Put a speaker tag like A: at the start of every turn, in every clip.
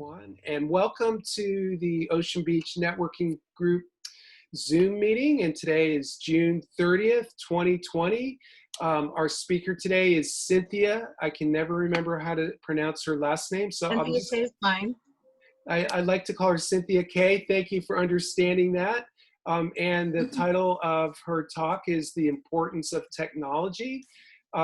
A: One, and welcome to the Ocean Beach Networking Group Zoom meeting. And today is June 30th, 2020. Our speaker today is Cynthia. I can never remember how to pronounce her last name, so
B: Cynthia K is fine.
A: I like to call her Cynthia K. Thank you for understanding that. And the title of her talk is The Importance of Technology.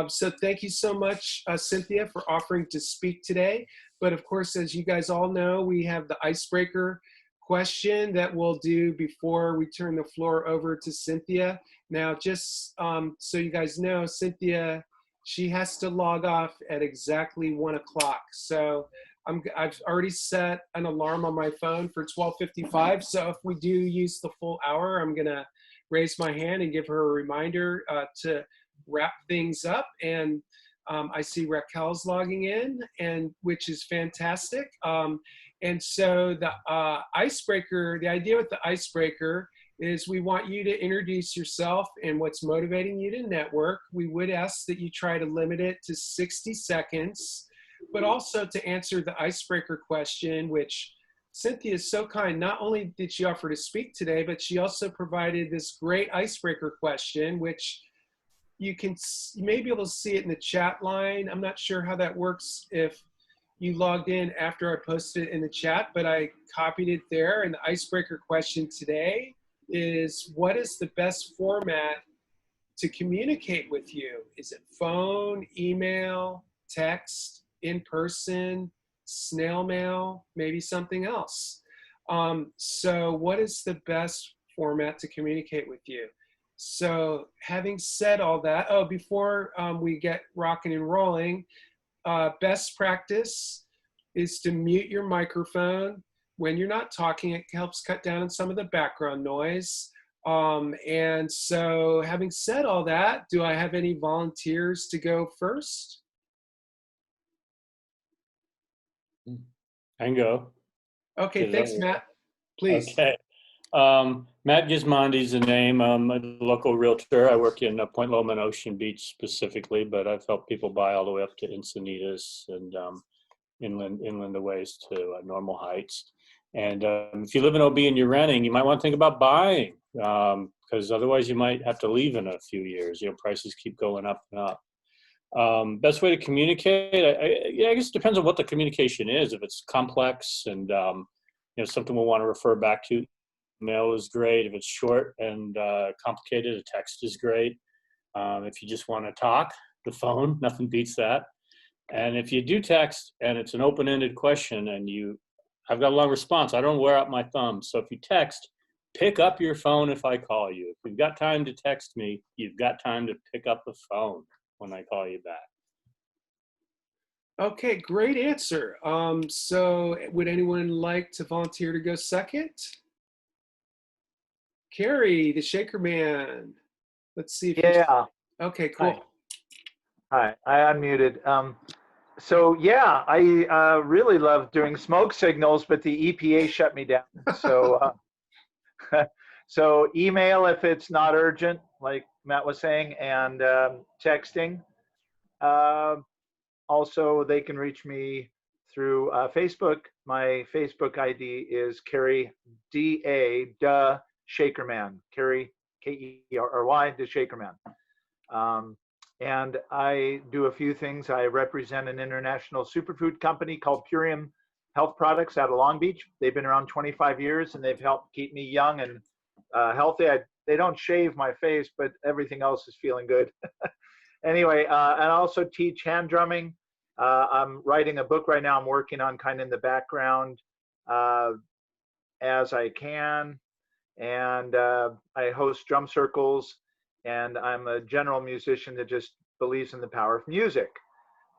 A: So thank you so much, Cynthia, for offering to speak today. But of course, as you guys all know, we have the icebreaker question that we'll do before we turn the floor over to Cynthia. Now, just so you guys know, Cynthia, she has to log off at exactly 1 o'clock. So I've already set an alarm on my phone for 12:55. So if we do use the full hour, I'm gonna raise my hand and give her a reminder to wrap things up. And I see Raquel's logging in, and which is fantastic. And so the icebreaker, the idea with the icebreaker is we want you to introduce yourself and what's motivating you to network. We would ask that you try to limit it to 60 seconds, but also to answer the icebreaker question, which Cynthia is so kind. Not only did she offer to speak today, but she also provided this great icebreaker question, which you may be able to see it in the chat line. I'm not sure how that works if you logged in after I posted it in the chat, but I copied it there. And the icebreaker question today is, what is the best format to communicate with you? Is it phone, email, text, in person, snail mail, maybe something else? So what is the best format to communicate with you? So having said all that, before we get rocking and rolling, best practice is to mute your microphone when you're not talking. It helps cut down on some of the background noise. And so having said all that, do I have any volunteers to go first?
C: I can go.
A: Okay, thanks, Matt. Please.
C: Okay. Matt Gismondi's the name. I'm a local realtor. I work in Point Loma and Ocean Beach specifically, but I've helped people buy all the way up to Encinitas and inland ways to Normal Heights. And if you live in OB and you're renting, you might want to think about buying because otherwise you might have to leave in a few years. Prices keep going up and up. Best way to communicate, I guess it depends on what the communication is. If it's complex and something we'll want to refer back to, email is great. If it's short and complicated, a text is great. If you just want to talk, the phone, nothing beats that. And if you do text and it's an open-ended question and I've got a long response, I don't wear out my thumb. So if you text, pick up your phone if I call you. If you've got time to text me, you've got time to pick up the phone when I call you back.
A: Okay, great answer. So would anyone like to volunteer to go second? Carrie, the Shaker Man. Let's see if
D: yeah.
A: Okay, cool.
D: Hi, I unmuted. So yeah, I really love doing smoke signals, but the EPA shut me down. So so email if it's not urgent, like Matt was saying, and texting. Also, they can reach me through Facebook. My Facebook ID is Carrie D.A. Duh Shakerman. Carrie K-E-R-R-Y, the Shakerman. And I do a few things. I represent an international superfood company called Purium Health Products out of Long Beach. They've been around 25 years and they've helped keep me young and healthy. They don't shave my face, but everything else is feeling good. Anyway, and I also teach hand drumming. I'm writing a book right now. I'm working on kind of in the background as I can. And I host drum circles. And I'm a general musician that just believes in the power of music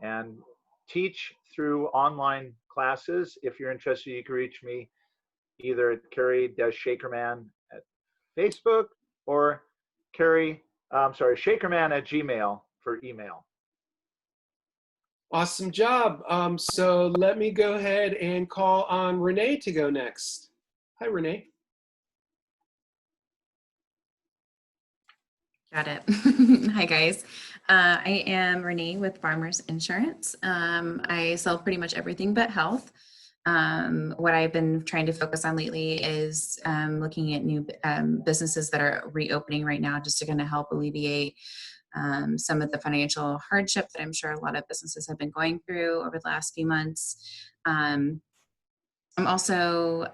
D: and teach through online classes. If you're interested, you can reach me either at Carrie-Shakerman at Facebook or Shakerman at Gmail for email.
A: Awesome job. So let me go ahead and call on Renee to go next. Hi, Renee.
B: Got it. Hi, guys. I am Renee with Farmers Insurance. I sell pretty much everything but health. What I've been trying to focus on lately is looking at new businesses that are reopening right now, just to kind of help alleviate some of the financial hardship that I'm sure a lot of businesses have been going through over the last few months. I'm also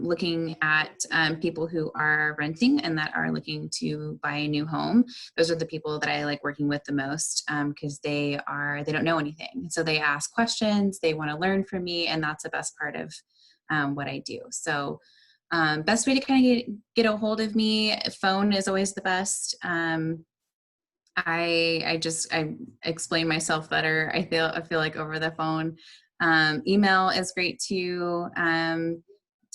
B: looking at people who are renting and that are looking to buy a new home. Those are the people that I like working with the most because they don't know anything. So they ask questions, they want to learn from me, and that's the best part of what I do. So best way to kind of get a hold of me, phone is always the best. I explain myself better. I feel like over the phone. Email is great too.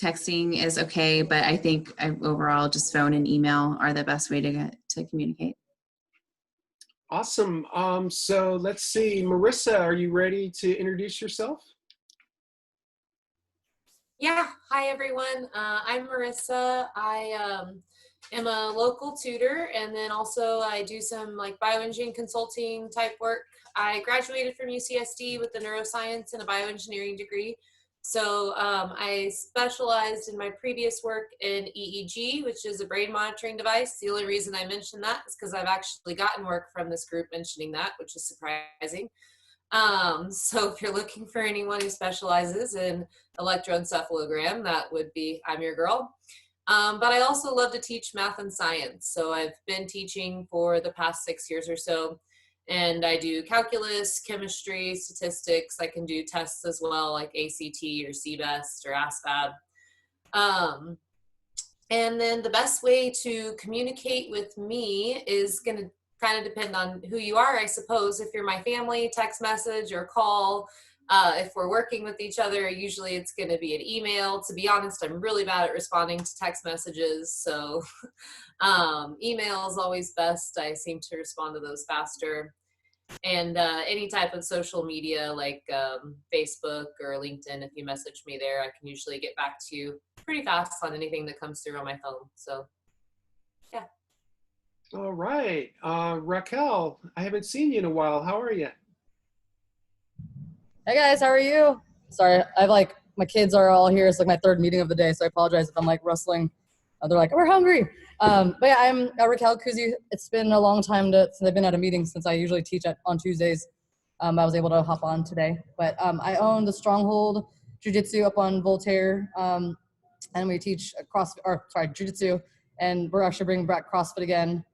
B: Texting is okay, but I think overall just phone and email are the best way to communicate.
A: Awesome. So let's see, Marissa, are you ready to introduce yourself?
E: Yeah, hi everyone. I'm Marissa. I am a local tutor, and then also I do some like bioengineering consulting type work. I graduated from UCSD with a neuroscience and a bioengineering degree. So I specialized in my previous work in EEG, which is a brain monitoring device. The only reason I mention that is because I've actually gotten work from this group mentioning that, which is surprising. So if you're looking for anyone who specializes in electroencephalogram, that would be, I'm your girl. But I also love to teach math and science. So I've been teaching for the past 6 years or so, and I do calculus, chemistry, statistics. I can do tests as well, like ACT or CBEST or ASVAB. And then the best way to communicate with me is going to kind of depend on who you are, I suppose. If you're my family, text message or call. If we're working with each other, usually it's going to be an email. To be honest, I'm really bad at responding to text messages. So email is always best. I seem to respond to those faster. And any type of social media like Facebook or LinkedIn, if you message me there, I can usually get back to you pretty fast on anything that comes through on my phone. So, yeah.
A: All right. Raquel, I haven't seen you in a while. How are you?
F: Hey guys, how are you? Sorry, my kids are all here. It's like my third meeting of the day, so I apologize if I'm like rustling. They're like, we're hungry. But yeah, I'm Raquel Kosciuczyk. It's been a long time since I've been at a meeting, since I usually teach on Tuesdays. I was able to hop on today. But I own the Stronghold Jiu-Jitsu up on Voltaire, and we teach Jiu-Jitsu, and we're actually bringing back CrossFit again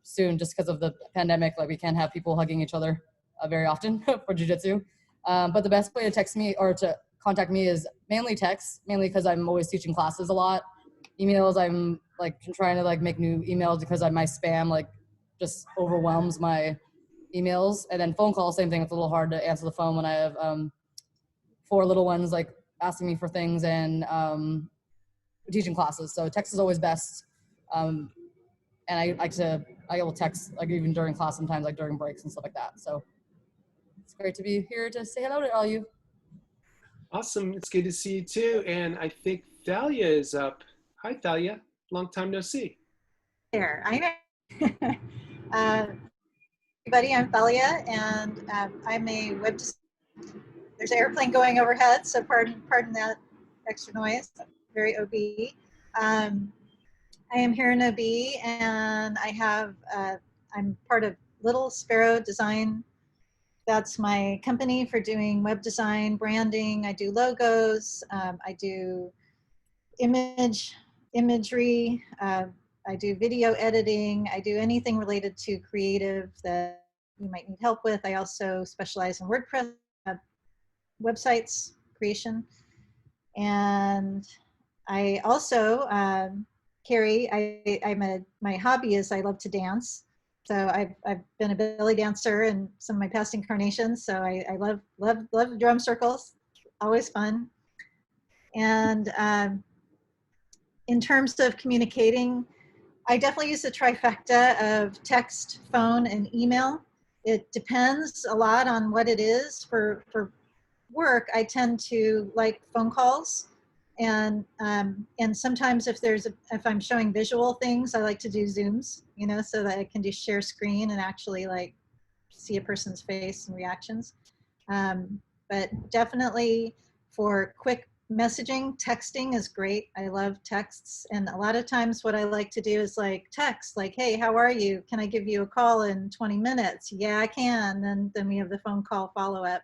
F: soon, just because of the pandemic. Like we can't have people hugging each other very often for Jiu-Jitsu. But the best way to text me or to contact me is mainly text, mainly because I'm always teaching classes a lot. Emails, I'm like trying to like make new emails because my spam like just overwhelms my emails. And then phone calls, same thing. It's a little hard to answer the phone when I have 4 little ones like asking me for things and teaching classes. So text is always best. And I will text like even during class sometimes, like during breaks and stuff like that. So it's great to be here to say hello to all you.
A: Awesome. It's good to see you too. And I think Thalia is up. Hi, Thalia. Long time no see.
G: There, I know. Everybody, I'm Thalia, and I'm a web designer. There's an airplane going overhead, so pardon that extra noise. Very OB. I am here in OB, and I'm part of Little Sparrow Design. That's my company for doing web design, branding. I do logos. I do imagery. I do video editing. I do anything related to creative that you might need help with. I also specialize in WordPress websites creation. And I also, Carrie, my hobby is I love to dance. So I've been a belly dancer in some of my past incarnations. So I love drum circles, always fun. And in terms of communicating, I definitely use the trifecta of text, phone, and email. It depends a lot on what it is. For work, I tend to like phone calls, and sometimes if I'm showing visual things, I like to do Zooms, so that I can do share screen and actually like see a person's face and reactions. But definitely For quick messaging, texting is great. I love texts. And a lot of times what I like to do is like text, like, hey, how are you? Can I give you a call in 20 minutes? Yeah, I can. Then we have the phone call follow-up.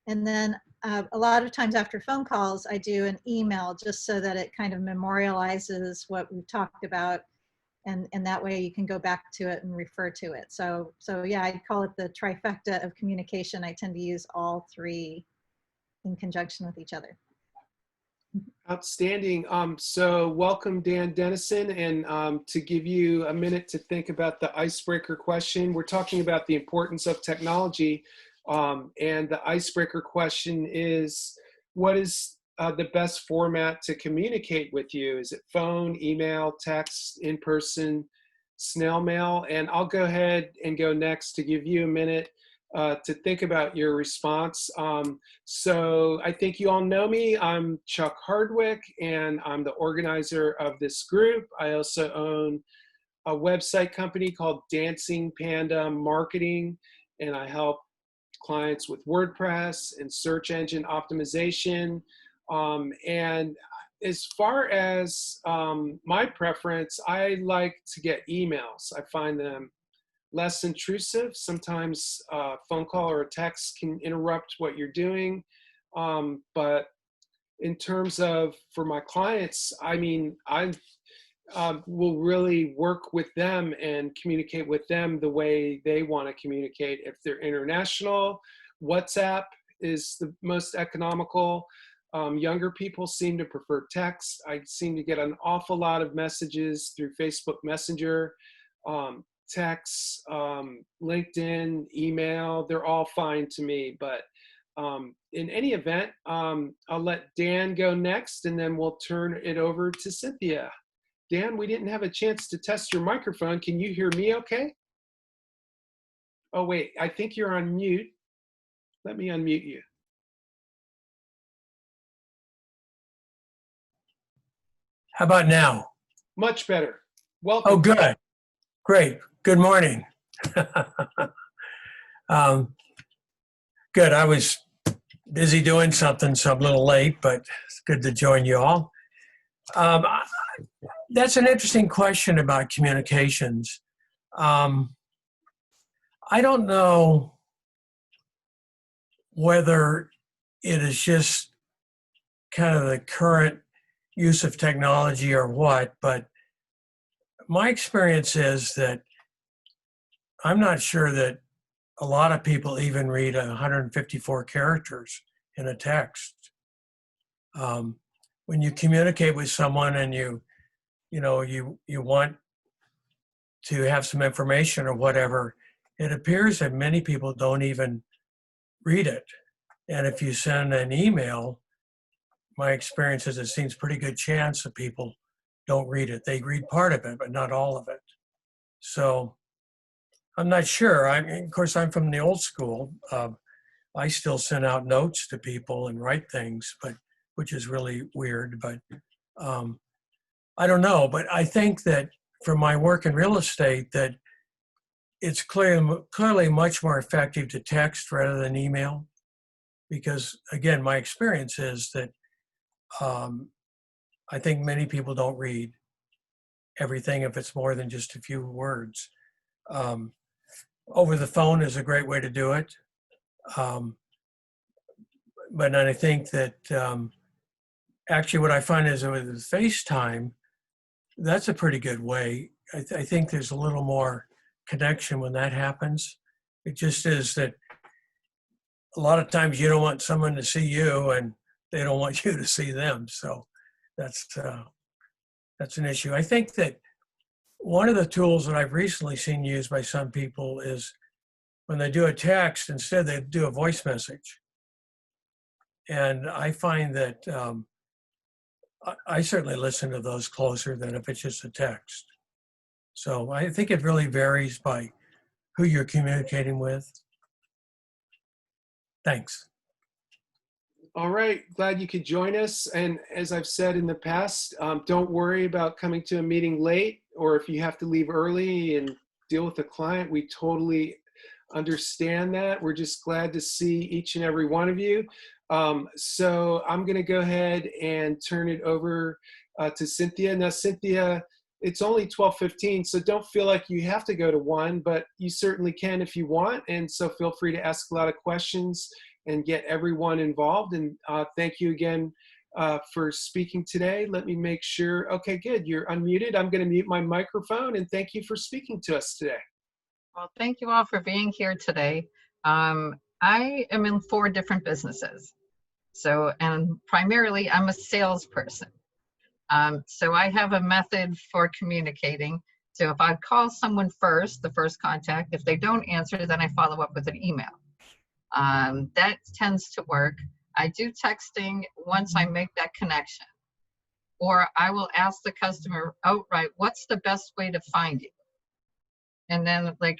G: And then a lot of times after phone calls, I do an email just so that it kind of memorializes what we've talked about. And that way you can go back to it and refer to it. So yeah, I call it the trifecta of communication. I tend to use all three in conjunction with each other.
A: Outstanding. So welcome, Dan Dennison. And to give you a minute to think about the icebreaker question, we're talking about the importance of technology. And the icebreaker question is, what is the best format to communicate with you? Is it phone, email, text, in person, snail mail? And I'll go ahead and go next to give you a minute to think about your response. So I think you all know me. I'm Chuck Hardwick, and I'm the organizer of this group. I also own a website company called Dancing Panda Marketing, and I help clients with WordPress and search engine optimization. And as far as my preference, I like to get emails. I find them less intrusive. Sometimes a phone call or a text can interrupt what you're doing. But in terms of, for my clients, I mean, I will really work with them and communicate with them the way they want to communicate. If they're international, WhatsApp is the most economical. Younger people seem to prefer text. I seem to get an awful lot of messages through Facebook Messenger, texts, LinkedIn, email. They're all fine to me. But in any event, I'll let Dan go next, and then we'll turn it over to Cynthia. Dan, we didn't have a chance to test your microphone. Can you hear me okay? Oh, wait, I think you're on mute. Let me unmute you.
H: How about now?
A: Much better. Welcome.
H: Oh, good. Great. Good morning. Good. I was busy doing something, so I'm a little late, but it's good to join you all. That's an interesting question about communications. I don't know whether it is just kind of the current use of technology or what, but my experience is that I'm not sure that a lot of people even read 154 characters in a text. When you communicate with someone and you want to have some information or whatever, it appears that many people don't even read it. And if you send an email, my experience is it seems pretty good chance that people don't read it. They read part of it, but not all of it. So I'm not sure. Of course, I'm from the old school. I still send out notes to people and write things, which is really weird. But I don't know. But I think that from my work in real estate, that it's clearly much more effective to text rather than email, because again, my experience is that I think many people don't read everything if it's more than just a few words. Over the phone is a great way to do it. But I think that actually what I find is with FaceTime, that's a pretty good way. I think there's a little more connection when that happens. It just is that a lot of times you don't want someone to see you and they don't want you to see them. So that's an issue. I think that one of the tools that I've recently seen used by some people is when they do a text, instead they do a voice message. And I find that I certainly listen to those closer than if it's just a text. So I think it really varies by who you're communicating with. Thanks.
A: All right, glad you could join us. And as I've said in the past, don't worry about coming to a meeting late, or if you have to leave early and deal with a client, we totally understand that. We're just glad to see each and every one of you. So I'm going to go ahead and turn it over to Cynthia. Now, Cynthia, it's only 12:15, so don't feel like you have to go to one, but you certainly can if you want. And so feel free to ask a lot of questions and get everyone involved. And thank you again for speaking today. Let me make sure. Okay, good. You're unmuted. I'm going to mute my microphone, and thank you for speaking to us today.
I: Well, thank you all for being here today. I am in 4 different businesses. So, and primarily I'm a salesperson. So I have a method for communicating. So if I call someone first, the first contact, if they don't answer, then I follow up with an email. That tends to work. I do texting once I make that connection. Or I will ask the customer outright, what's the best way to find you? And then like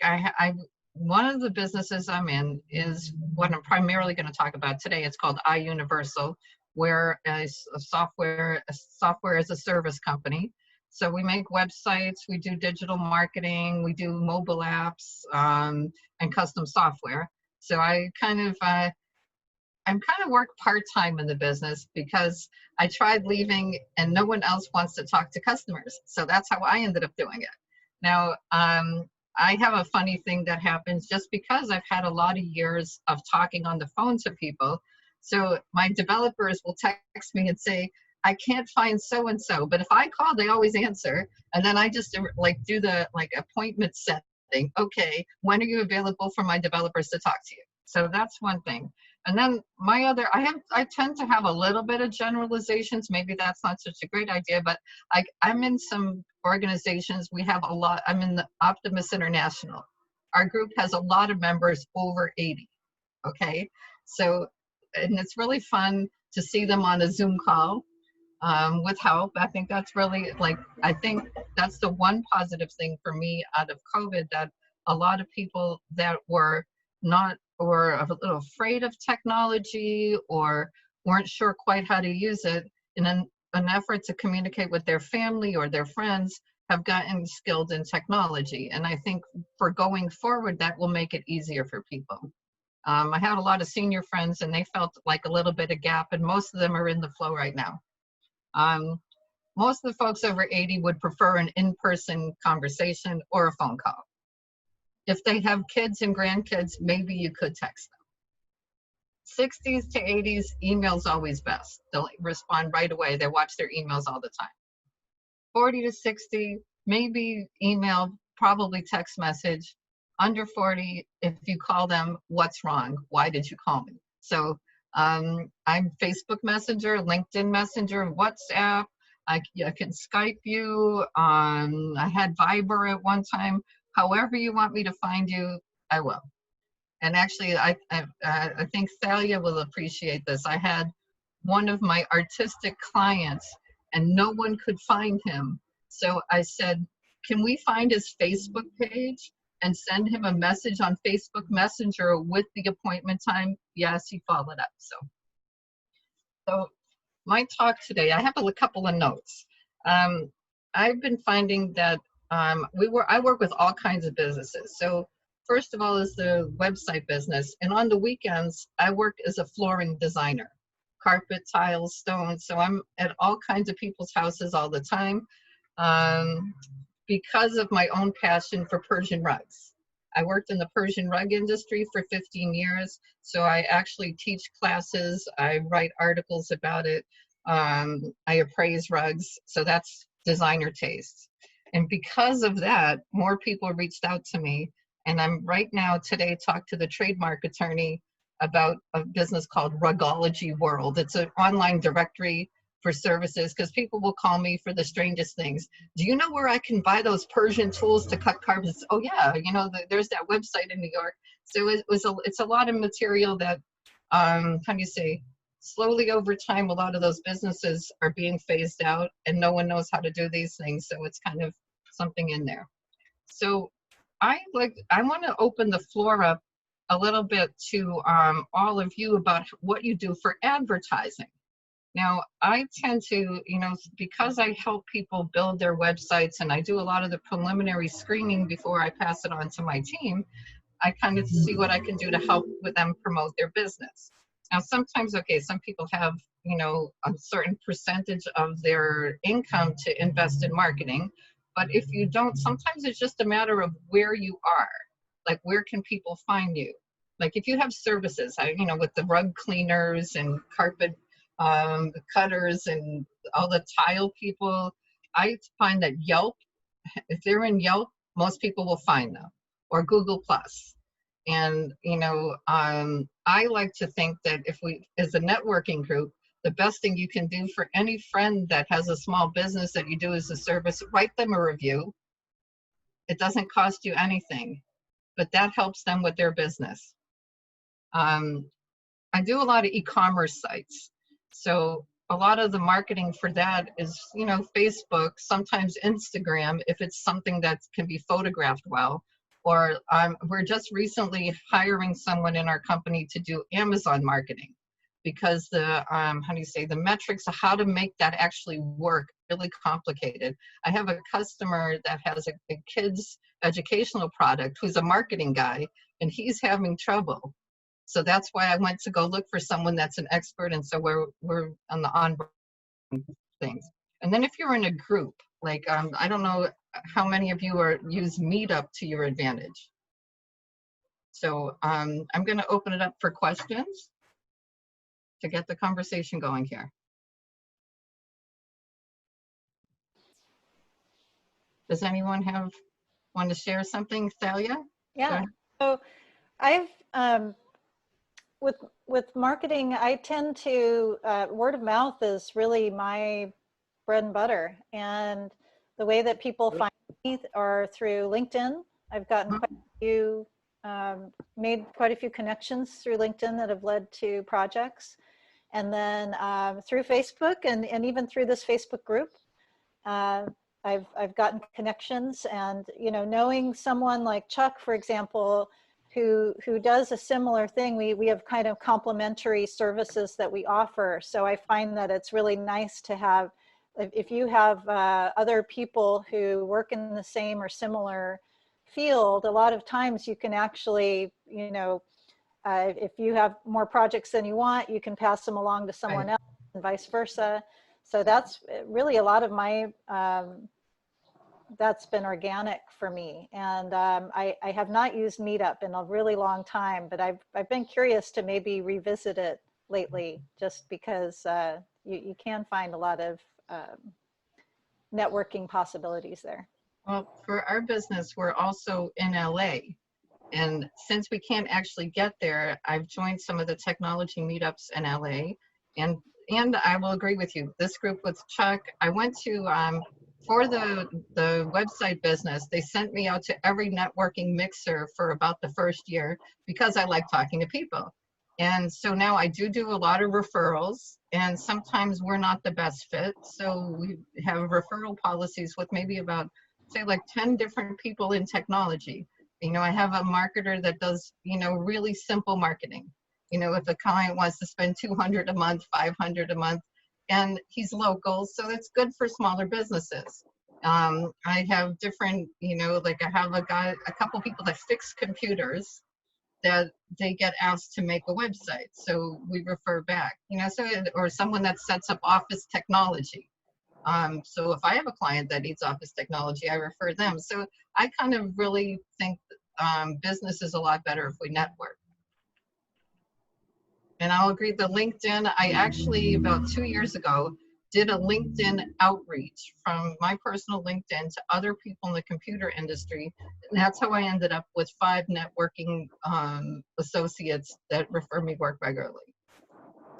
I: one of the businesses I'm in is what I'm primarily going to talk about today. It's called iUniversal, where a software as a service company. So we make websites, we do digital marketing, we do mobile apps, and custom software. So I'm kind of work part-time in the business because I tried leaving and no one else wants to talk to customers. So that's how I ended up doing it. Now, I have a funny thing that happens just because I've had a lot of years of talking on the phone to people. So my developers will text me and say, I can't find so-and-so, but if I call, they always answer. And then I just like do the appointment setting. Okay, when are you available for my developers to talk to you? So that's one thing. And then I tend to have a little bit of generalizations. Maybe that's not such a great idea, but I'm in some organizations. We have a lot. I'm in the Optimus International. Our group has a lot of members over 80. Okay. So, and it's really fun to see them on a Zoom call with help. I think that's really I think that's the one positive thing for me out of COVID, that a lot of people that were a little afraid of technology or weren't sure quite how to use it, in an effort to communicate with their family or their friends, have gotten skilled in technology. And I think for going forward, that will make it easier for people. I had a lot of senior friends and they felt like a little bit of gap, and most of them are in the flow right now. Most of the folks over 80 would prefer an in-person conversation or a phone call. If they have kids and grandkids, maybe you could text them. 60s to 80s, email's always best. They'll respond right away. They watch their emails all the time. 40 to 60, maybe email, probably text message. Under 40, if you call them, what's wrong? Why did you call me? So I'm Facebook Messenger, LinkedIn Messenger, WhatsApp. I can Skype you. I had Viber at one time. However you want me to find you, I will. And actually, I think Thalia will appreciate this. I had one of my artistic clients and no one could find him. So I said, can we find his Facebook page and send him a message on Facebook Messenger with the appointment time? Yes, he followed up. So my talk today, I have a couple of notes. I've been finding that I work with all kinds of businesses. So first of all is the website business. And on the weekends, I work as a flooring designer, carpet, tiles, stones. So I'm at all kinds of people's houses all the time because of my own passion for Persian rugs. I worked in the Persian rug industry for 15 years. So I actually teach classes. I write articles about it. I appraise rugs. So that's designer taste. And because of that, more people reached out to me. And I'm right now today talk to the trademark attorney about a business called Rugology World. It's an online directory for services because people will call me for the strangest things. Do you know where I can buy those Persian tools to cut carpets? Oh yeah, you know, there's that website in New York. So it's a lot of material that, how do you say, slowly over time, a lot of those businesses are being phased out and no one knows how to do these things. So it's kind of something in there. So I want to open the floor up a little bit to all of you about what you do for advertising. Now, I tend to, you know, because I help people build their websites and I do a lot of the preliminary screening before I pass it on to my team, I kind of see what I can do to help with them promote their business. Now, sometimes, okay, some people have, you know, a certain percentage of their income to invest in marketing. But if you don't, sometimes it's just a matter of where you are. Like, where can people find you? Like, if you have services, you know, with the rug cleaners and carpet cutters and all the tile people, I find that Yelp, if they're in Yelp, most people will find them, or Google Plus. And, you know, I like to think that if we, as a networking group, the best thing you can do for any friend that has a small business that you do as a service, write them a review. It doesn't cost you anything, but that helps them with their business. I do a lot of e-commerce sites. So a lot of the marketing for that is, you know, Facebook, sometimes Instagram, if it's something that can be photographed well. Or we're just recently hiring someone in our company to do Amazon marketing, because the, how do you say, the metrics of how to make that actually work, really complicated. I have a customer that has a kid's educational product who's a marketing guy, and he's having trouble. So that's why I went to go look for someone that's an expert. And so we're on the onboarding things. And then if you're in a group, like, I don't know how many of you use Meetup to your advantage. So I'm going to open it up for questions to get the conversation going here. Does anyone want to share something, Thalia?
G: Yeah. So I've with marketing, I tend to word of mouth is really my bread and butter, and the way that people find me are through LinkedIn. I've gotten quite a few, made quite a few connections through LinkedIn that have led to projects, and then through Facebook and even through this Facebook group. I've gotten connections, and, you know, knowing someone like Chuck, for example, who does a similar thing, we have kind of complementary services that we offer. So I find that it's really nice to have, if you have other people who work in the same or similar field, a lot of times you can actually, you know, if you have more projects than you want, you can pass them along to someone else, and vice versa. So that's really a lot of my, that's been organic for me. And I have not used Meetup in a really long time, but I've been curious to maybe revisit it lately, just because you can find a lot of networking possibilities there.
I: Well, for our business, we're also in LA. And since we can't actually get there, I've joined some of the technology meetups in LA. And I will agree with you, this group with Chuck, I went to, for the website business, they sent me out to every networking mixer for about the first year, because I like talking to people. And so now I do a lot of referrals, and sometimes we're not the best fit. So we have referral policies with maybe about, say, like 10 different people in technology. You know, I have a marketer that does, you know, really simple marketing. You know, if a client wants to spend $200 a month, $500 a month, and he's local, so it's good for smaller businesses. I have different, you know, like I have a couple people that fix computers that they get asked to make a website, so we refer back, you know, so, or someone that sets up office technology. So if I have a client that needs office technology, I refer them. So I kind of really think business is a lot better if we network. And I'll agree, the LinkedIn, I actually, about 2 years ago, did a LinkedIn outreach from my personal LinkedIn to other people in the computer industry. And that's how I ended up with 5 networking associates that refer me work regularly.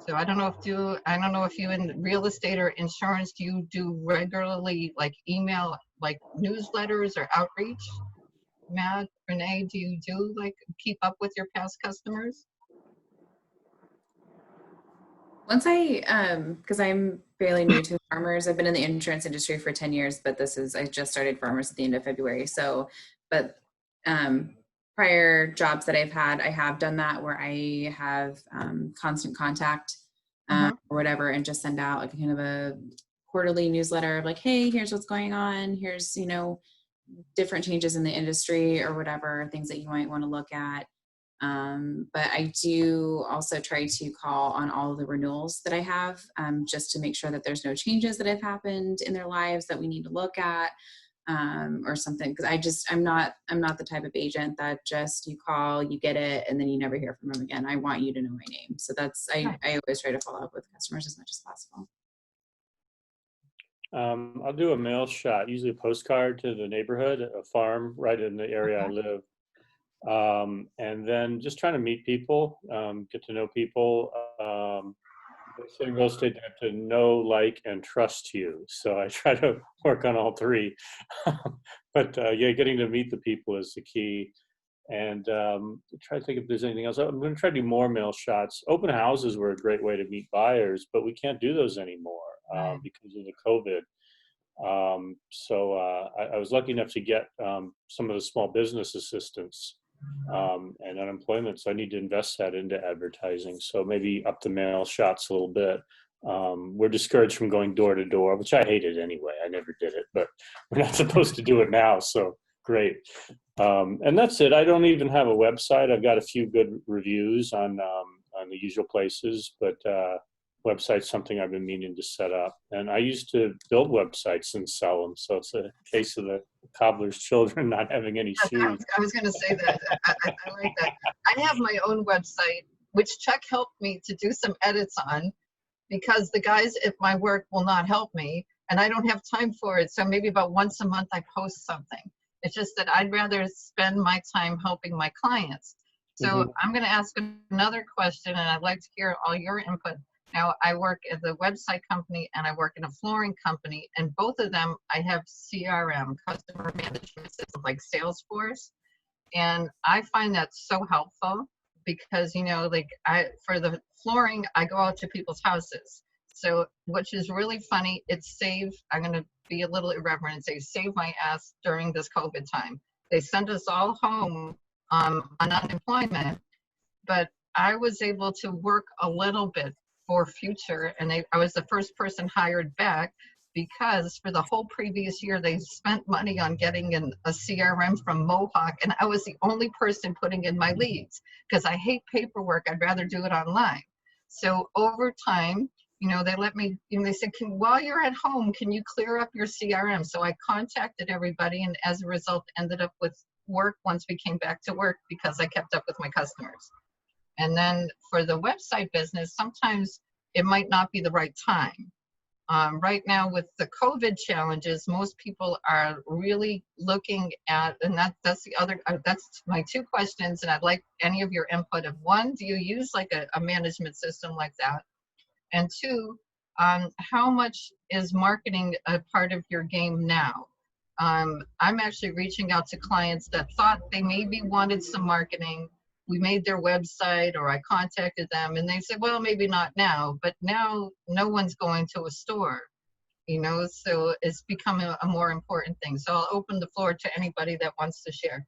I: So I don't know if you in real estate or insurance, do you do regularly like email, like newsletters or outreach? Matt, Renee, do you do like keep up with your past customers?
B: Once because I'm fairly new to farmers, I've been in the insurance industry for 10 years, but I just started farmers at the end of February. So, but prior jobs that I've had, I have done that where I have constant contact or whatever, and just send out like kind of a quarterly newsletter of like, hey, here's what's going on. Here's, you know, different changes in the industry or whatever, things that you might want to look at. But I do also try to call on all of the renewals that I have, just to make sure that there's no changes that have happened in their lives that we need to look at, or something. Because I'm not the type of agent that just you call, you get it, and then you never hear from them again. I want you to know my name. So I always try to follow up with customers as much as possible.
C: I'll do a mail shot, usually a postcard to the neighborhood, a farm right in the area I live. And then just trying to meet people, get to know people. They say in real estate, they have to know, like, and trust you. So I try to work on all three. But yeah, getting to meet the people is the key. And try to think if there's anything else. I'm going to try to do more mail shots. Open houses were a great way to meet buyers, but we can't do those anymore because of the COVID. So I was lucky enough to get some of the small business assistance and unemployment. So I need to invest that into advertising. So maybe up the mail shots a little bit. We're discouraged from going door to door, which I hated anyway. I never did it, but we're not supposed to do it now. So great. And that's it. I don't even have a website. I've got a few good reviews on the usual places, but website's something I've been meaning to set up. And I used to build websites and sell them. So it's a case of the cobbler's children not having any shoes.
I: I was going to say that. I like that. I have my own website, which Chuck helped me to do some edits on, because the guys at my work will not help me and I don't have time for it. So maybe about once a month I post something. It's just that I'd rather spend my time helping my clients. So I'm going to ask another question, and I'd like to hear all your input. Now, I work at the website company and I work in a flooring company, and both of them, I have CRM, customer management system, like Salesforce. And I find that so helpful because, you know, like for the flooring, I go out to people's houses. So, which is really funny, it's saved, I'm going to be a little irreverent and say, save my ass during this COVID time. They sent us all home on unemployment, but I was able to work a little bit for future, and I was the first person hired back because for the whole previous year they spent money on getting a CRM from Mohawk, and I was the only person putting in my leads because I hate paperwork. I'd rather do it online. So over time, you know, they let me, you know, they said, while you're at home, can you clear up your CRM? So I contacted everybody, and as a result ended up with work once we came back to work because I kept up with my customers. And then for the website business, sometimes it might not be the right time. Right now with the COVID challenges, most people are really looking at, and that's the other, that's my two questions, and I'd like any of your input of: one, do you use like a management system like that? And two, how much is marketing a part of your game now? I'm actually reaching out to clients that thought they maybe wanted some marketing. We made their website, or I contacted them, and they said, well, maybe not now, but now no one's going to a store, you know, so it's becoming a more important thing. So I'll open the floor to anybody that wants to share.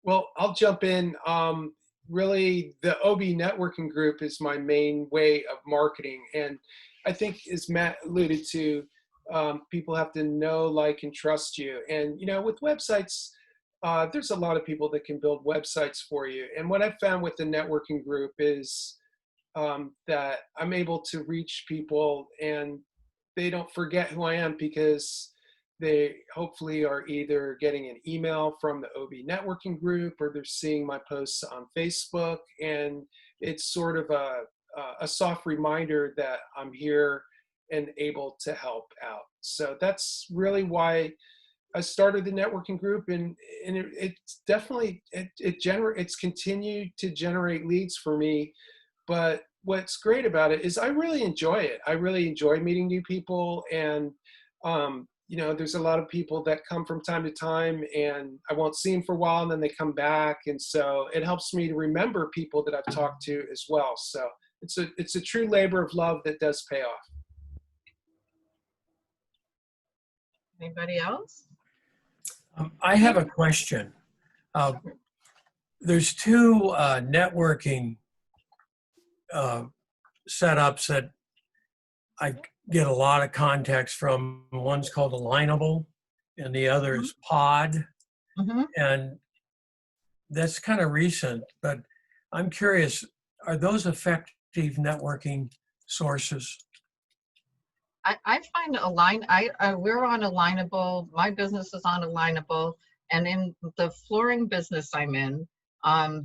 A: Well, I'll jump in. Really, the OB networking group is my main way of marketing. And I think, as Matt alluded to, people have to know, like, and trust you. And, you know, with websites, there's a lot of people that can build websites for you. And what I've found with the networking group is that I'm able to reach people and they don't forget who I am, because they hopefully are either getting an email from the OB networking group, or they're seeing my posts on Facebook. And it's sort of a soft reminder that I'm here and able to help out. So that's really why I started the networking group, and it's definitely, it's continued to generate leads for me. But what's great about it is I really enjoy it. I really enjoy meeting new people. And you know, there's a lot of people that come from time to time, and I won't see them for a while, and then they come back. And so it helps me to remember people that I've talked to as well. So it's a true labor of love that does pay off.
I: Anybody else?
H: I have a question. There's two networking setups that I get a lot of contacts from, one's called Alignable and the other is Pod.
I: Mm-hmm.
H: And that's kind of recent, but I'm curious, are those effective networking sources?
I: I find we're on Alignable. My business is on Alignable, and in the flooring business I'm in,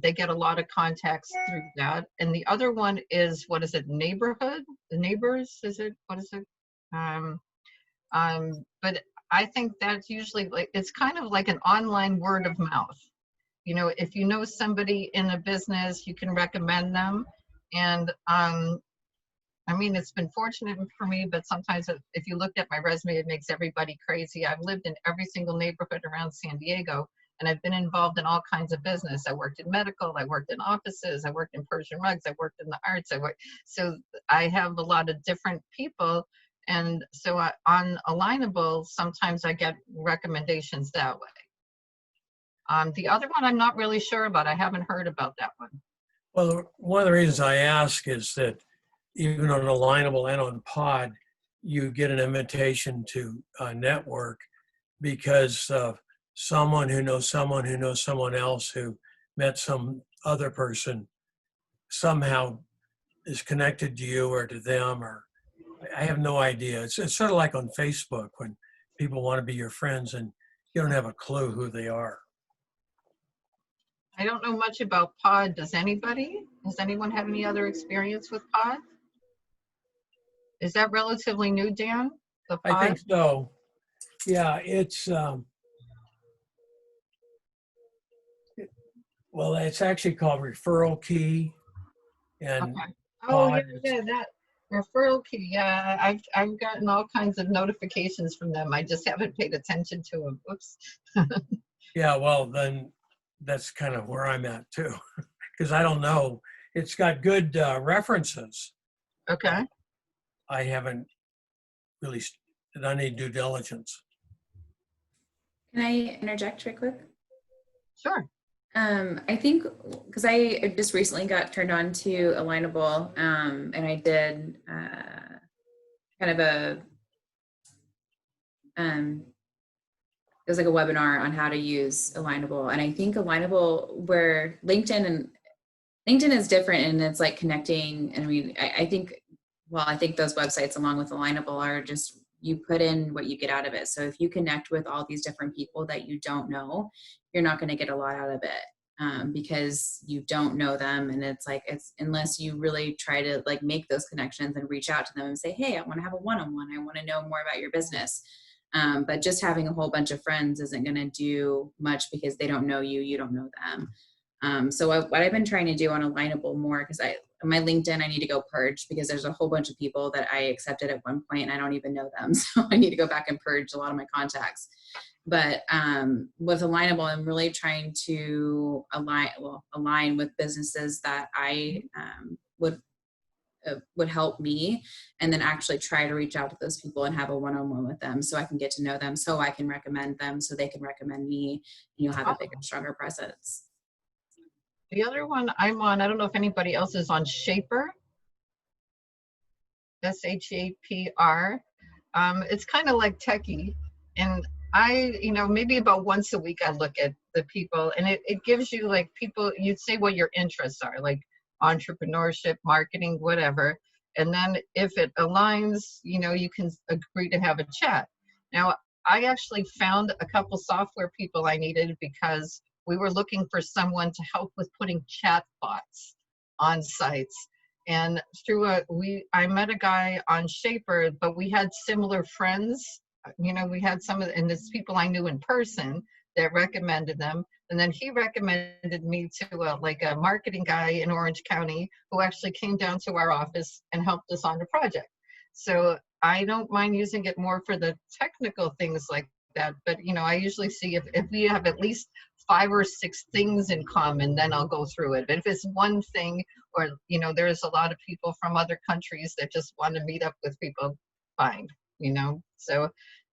I: they get a lot of contacts through that. And the other one is, what is it? Neighborhood, the neighbors, is it? What is it? But I think that's usually like, it's kind of like an online word of mouth. You know, if you know somebody in a business, you can recommend them. And I mean, it's been fortunate for me, but sometimes if you looked at my resume, it makes everybody crazy. I've lived in every single neighborhood around San Diego, and I've been involved in all kinds of business. I worked in medical, I worked in offices, I worked in Persian rugs, I worked in the arts, so I have a lot of different people. And so on Alignable, sometimes I get recommendations that way. The other one I'm not really sure about. I haven't heard about that one.
H: Well, one of the reasons I ask is that even on Alignable and on Pod, you get an invitation to network because someone who knows someone who knows someone else who met some other person somehow is connected to you or to them, or I have no idea. It's sort of like on Facebook when people want to be your friends and you don't have a clue who they are.
I: I don't know much about Pod. Does anyone have any other experience with Pod? Is that relatively new, Dan? The Pod?
H: I think so. Yeah, it's well, it's actually called Referral Key, and
I: Okay. Oh
H: Pod
I: yeah, that referral key. Yeah, I've gotten all kinds of notifications from them. I just haven't paid attention to them. Oops.
H: yeah, well, then that's kind of where I'm at too, because I don't know. It's got good references.
I: Okay.
H: I haven't really done any due diligence.
B: Can I interject right quick?
I: Sure.
B: I think because I just recently got turned on to Alignable, and I did kind of it was like a webinar on how to use Alignable, and I think Alignable, where LinkedIn is different, and it's like connecting. And I mean, I think those websites along with Alignable are just, you put in what you get out of it. So if you connect with all these different people that you don't know, you're not going to get a lot out of it, because you don't know them. And it's unless you really try to like make those connections and reach out to them and say, hey, I want to have a one-on-one. I want to know more about your business. But just having a whole bunch of friends isn't going to do much because they don't know you, you don't know them. So what I've been trying to do on Alignable more, because my LinkedIn, I need to go purge because there's a whole bunch of people that I accepted at one point and I don't even know them. So I need to go back and purge a lot of my contacts. But with Alignable, I'm really trying to align with businesses that I would help me, and then actually try to reach out to those people and have a one-on-one with them so I can get to know them, so I can recommend them, so they can recommend me, and you'll have a bigger, stronger presence.
I: The other one I'm on, I don't know if anybody else is on Shaper. SHAPR. It's kind of like techie, and maybe about once a week I look at the people, and it gives you like people, you'd say what your interests are, like entrepreneurship, marketing, whatever. And then if it aligns, you can agree to have a chat. Now, I actually found a couple software people I needed because we were looking for someone to help with putting chat bots on sites. And I met a guy on Shaper, but we had similar friends. We had and it's people I knew in person that recommended them. And then he recommended me to a marketing guy in Orange County who actually came down to our office and helped us on the project. So I don't mind using it more for the technical things like that. But, I usually see if we have at least 5 or 6 things in common, then I'll go through it. But if it's one thing, or, there's a lot of people from other countries that just want to meet up with people, fine, so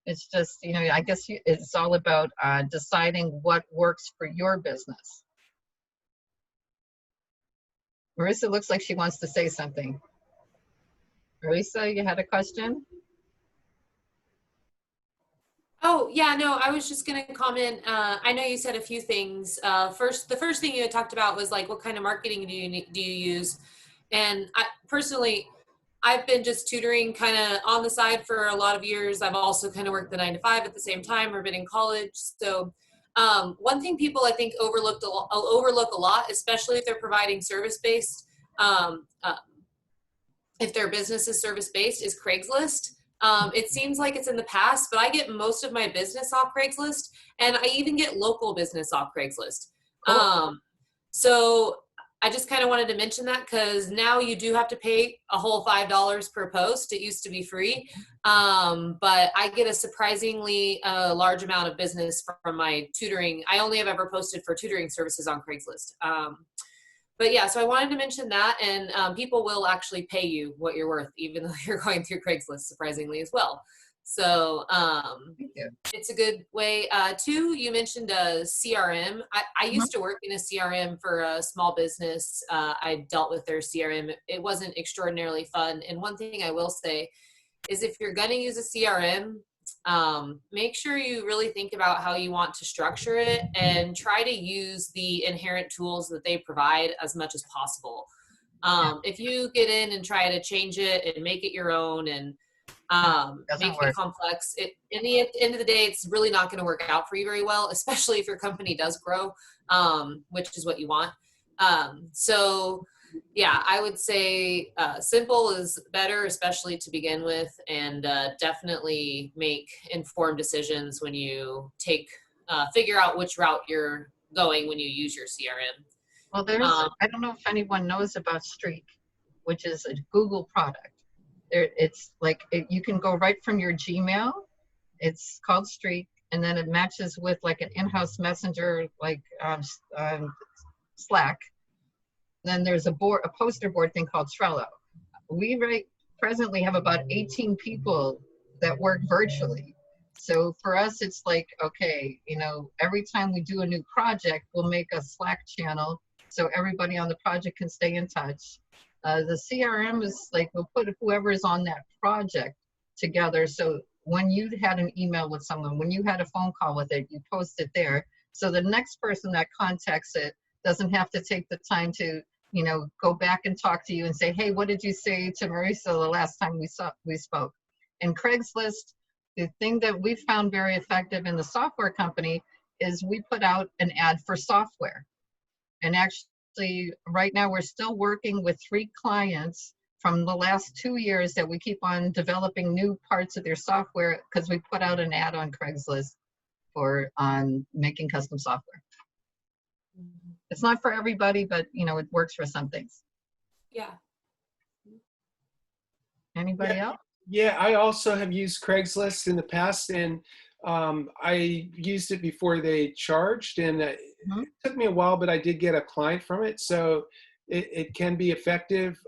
I: it's just, I guess it's all about deciding what works for your business. Marissa looks like she wants to say something. Marisa, you had a question?
E: Oh, yeah, no, I was just going to comment. I know you said a few things. The first thing you had talked about was like, what kind of marketing do you use? And I personally, I've been just tutoring kind of on the side for a lot of years. I've also kind of worked the 9 to 5 at the same time or been in college. So one thing people I think overlook a lot, especially if they're providing service-based, if their business is service-based, is Craigslist. It seems like it's in the past, but I get most of my business off Craigslist, and I even get local business off Craigslist.
F: Cool.
E: So I just kind of wanted to mention that because now you do have to pay a whole $5 per post. It used to be free, but I get a surprisingly large amount of business from my tutoring. I only have ever posted for tutoring services on Craigslist. But yeah, so I wanted to mention that, and people will actually pay you what you're worth, even though you're going through Craigslist, surprisingly as well. So
I: Thank you.
E: it's a good way. Two, you mentioned a CRM. I used to work in a CRM for a small business. I dealt with their CRM. It wasn't extraordinarily fun. And one thing I will say is if you're going to use a CRM, make sure you really think about how you want to structure it and try to use the inherent tools that they provide as much as possible. If you get in and try to change it and make it your own and make it complex, in the end of the day, it's really not going to work out for you very well, especially if your company does grow, which is what you want. So yeah, I would say simple is better, especially to begin with, and definitely make informed decisions when you figure out which route you're going when you use your CRM.
I: Well, I don't know if anyone knows about Streak, which is a Google product. It's like, you can go right from your Gmail. It's called Streak, and then it matches with like an in-house messenger, like Slack. Then there's a poster board thing called Trello. We presently have about 18 people that work virtually. So for us, it's like, okay, every time we do a new project, we'll make a Slack channel so everybody on the project can stay in touch. The CRM is like, we'll put whoever is on that project together. So when you had an email with someone, when you had a phone call with it, you post it there. So the next person that contacts it doesn't have to take the time to go back and talk to you and say, hey, what did you say to Marisa the last time we spoke? And Craigslist, the thing that we found very effective in the software company is we put out an ad for software. And actually, right now, we're still working with 3 clients from the last 2 years that we keep on developing new parts of their software because we put out an ad on Craigslist on making custom software. It's not for everybody, but it works for some things.
E: Yeah.
I: Anybody else?
A: Yeah, I also have used Craigslist in the past, and I used it before they charged, and it took me a while, but I did get a client from it, so it can be effective.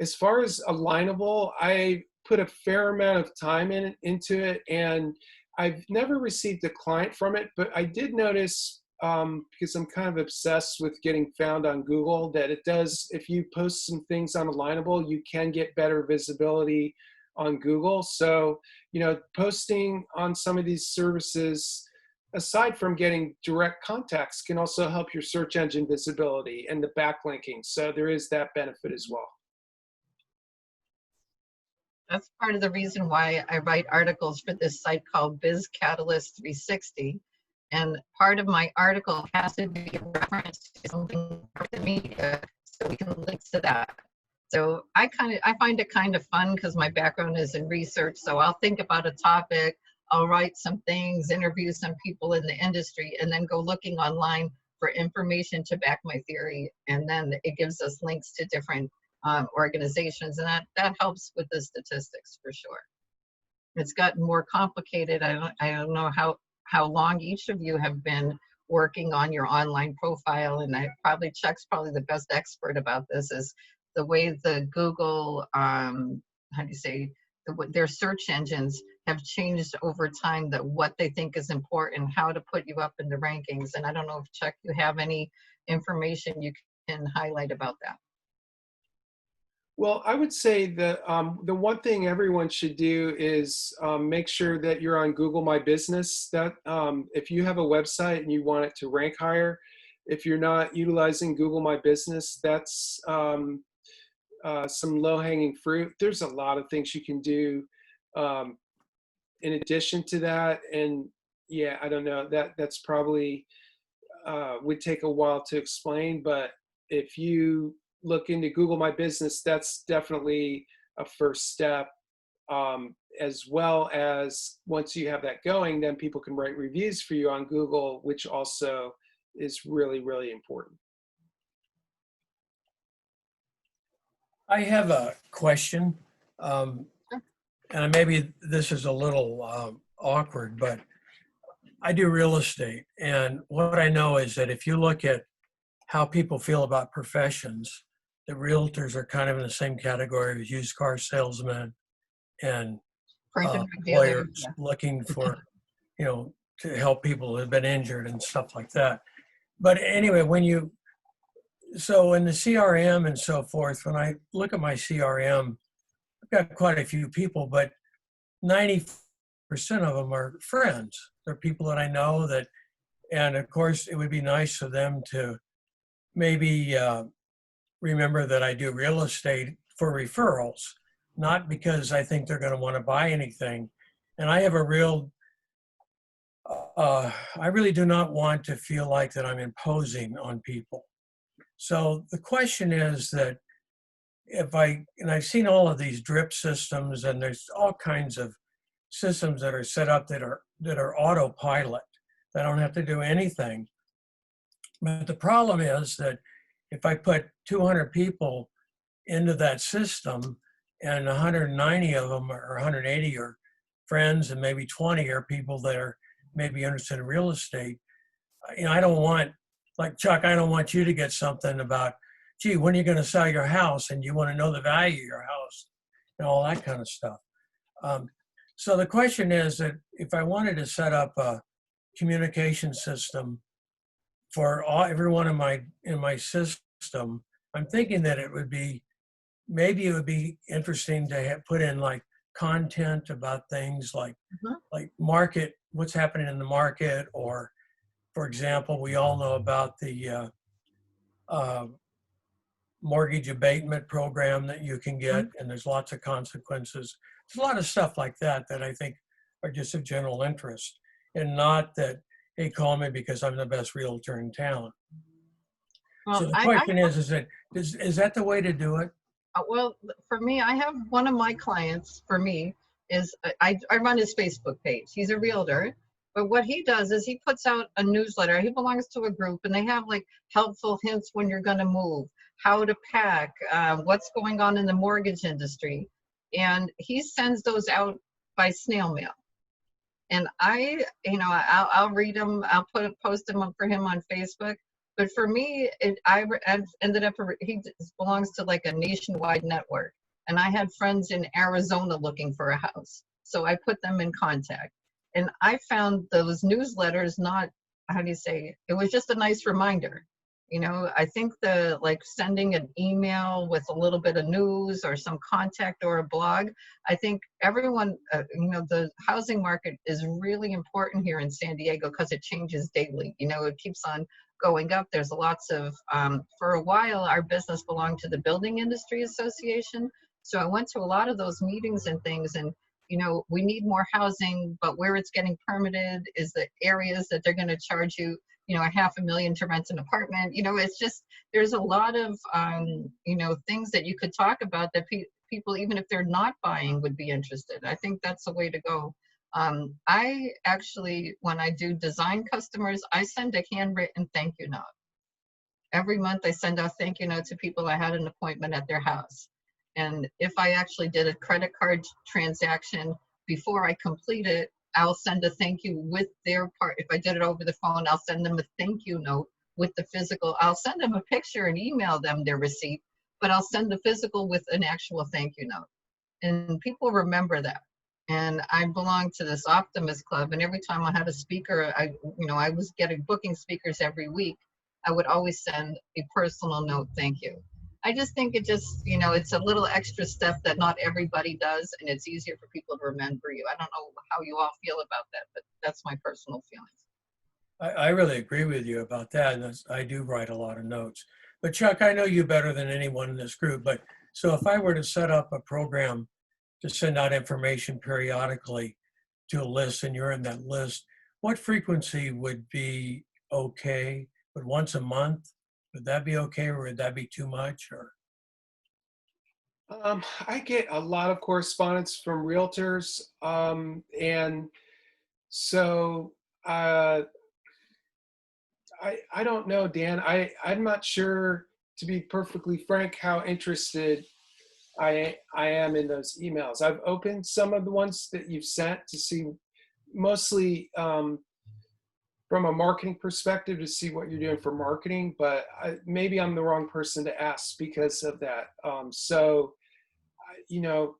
A: As far as Alignable, I put a fair amount of time into it, and I've never received a client from it, but I did notice, because I'm kind of obsessed with getting found on Google, that it does, if you post some things on Alignable, you can get better visibility on Google. So, posting on some of these services, aside from getting direct contacts, can also help your search engine visibility and the backlinking. So there is that benefit as well.
I: That's part of the reason why I write articles for this site called Biz Catalyst 360. And part of my article has to be a reference to something from the media, so we can link to that. So I find it kind of fun because my background is in research. So I'll think about a topic, I'll write some things, interview some people in the industry, and then go looking online for information to back my theory. And then it gives us links to different organizations, and that helps with the statistics for sure. It's gotten more complicated. I don't know how long each of you have been working on your online profile, and Chuck's probably the best expert about this, is the way the Google, their search engines have changed over time, that what they think is important, how to put you up in the rankings. And I don't know if, Chuck, you have any information you can highlight about that.
A: Well, I would say that the one thing everyone should do is make sure that you're on Google My Business. That if you have a website and you want it to rank higher, if you're not utilizing Google My Business, that's some low-hanging fruit. There's a lot of things you can do um, in addition to that, and yeah, I don't know, that's probably would take a while to explain, but if you look into Google My Business, that's definitely a first step. As well as once you have that going, then people can write reviews for you on Google, which also is really, really important.
H: I have a question, and maybe this is a little awkward, but I do real estate, and what I know is that if you look at how people feel about professions, the realtors are kind of in the same category as used car salesmen and
I: Printed dealer,
H: lawyers
I: yeah.
H: looking for, to help people who've been injured and stuff like that. But anyway, so in the CRM and so forth, when I look at my CRM, I've got quite a few people, but 90% of them are friends. They're people that I know and of course it would be nice for them to maybe remember that I do real estate for referrals, not because I think they're going to want to buy anything. And I have I really do not want to feel like that I'm imposing on people. So the question is that and I've seen all of these drip systems, and there's all kinds of systems that are set up that are autopilot. They don't have to do anything. But the problem is that if I put 200 people into that system and 190 of them or 180 are friends and maybe 20 are people that are maybe interested in real estate, I don't want, like Chuck, I don't want you to get something about, gee, when are you going to sell your house? And you want to know the value of your house and all that kind of stuff. So the question is that if I wanted to set up a communication system for everyone in my system, I'm thinking that maybe it would be interesting to put in like content about things like market, what's happening in the market, or for example, we all know about the mortgage abatement program that you can get, and there's lots of consequences. There's a lot of stuff like that that I think are just of general interest, and not that, hey, call me because I'm the best realtor in town.
I: Well,
H: So the question is that the way to do it?
I: Well, for me, I have one of my clients, for me, is I run his Facebook page. He's a realtor. But what he does is he puts out a newsletter. He belongs to a group, and they have like helpful hints when you're going to move, how to pack, what's going on in the mortgage industry. And he sends those out by snail mail. And I'll read them. I'll post them up for him on Facebook. But for me, I ended up, he belongs to like a nationwide network. And I had friends in Arizona looking for a house. So I put them in contact. And I found those newsletters not, how do you say, it was just a nice reminder. I think like sending an email with a little bit of news or some contact or a blog, I think everyone, the housing market is really important here in San Diego because it changes daily. It keeps on going up. There's lots of, for a while, our business belonged to the Building Industry Association. So I went to a lot of those meetings and things, and we need more housing, but where it's getting permitted is the areas that they're going to charge you, $500,000 to rent an apartment. It's just, there's a lot of, things that you could talk about that people, even if they're not buying, would be interested. I think that's the way to go. I actually, when I do design customers, I send a handwritten thank you note. Every month I send out thank you note to people I had an appointment at their house. And if I actually did a credit card transaction before I complete it, I'll send a thank you with their part. If I did it over the phone, I'll send them a thank you note with the physical. I'll send them a picture and email them their receipt, but I'll send the physical with an actual thank you note. And people remember that. And I belong to this Optimist Club, and every time I had a speaker, I was getting booking speakers every week. I would always send a personal note, thank you. I just think it just, it's a little extra step that not everybody does, and it's easier for people to remember you. I don't know how you all feel about that, but that's my personal feelings.
H: I really agree with you about that. And I do write a lot of notes. But Chuck, I know you better than anyone in this group. But so if I were to set up a program to send out information periodically to a list and you're in that list, what frequency would be okay? Would once a month, would that be okay, or would that be too much? Or
A: I get a lot of correspondence from realtors, and so I don't know, Dan. I'm not sure, to be perfectly frank, how interested I am in those emails. I've opened some of the ones that you've sent to see, mostly from a marketing perspective, to see what you're doing for marketing, but maybe I'm the wrong person to ask because of that. You know,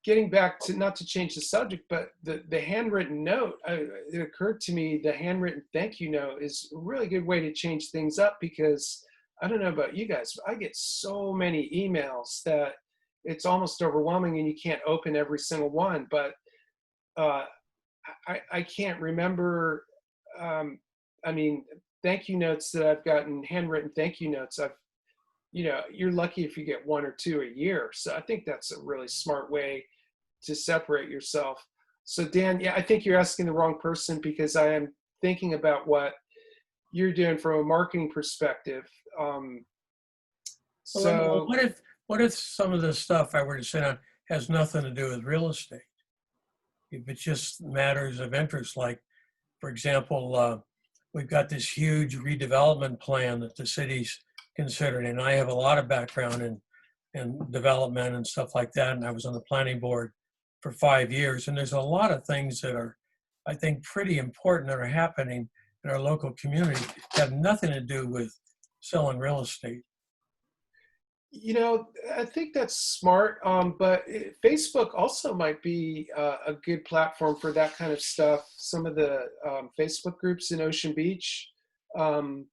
A: getting back to, not to change the subject, but the handwritten note, it occurred to me the handwritten thank you note is a really good way to change things up, because I don't know about you guys, but I get so many emails that it's almost overwhelming and you can't open every single one. But I can't remember, I mean, thank you notes that I've gotten, handwritten thank you notes, you're lucky if you get one or two a year. So I think that's a really smart way to separate yourself. So Dan, yeah, I think you're asking the wrong person, because I am thinking about what you're doing from a marketing perspective.
H: well, what if some of the stuff I were to send out has nothing to do with real estate? If it's just matters of interest, like, for example, we've got this huge redevelopment plan that the city's considering, and I have a lot of background in development and stuff like that, and I was on the planning board for 5 years, and there's a lot of things that are, I think, pretty important that are happening in our local community that have nothing to do with selling real estate.
A: I think that's smart, but Facebook also might be a good platform for that kind of stuff. Some of the Facebook groups in Ocean Beach, and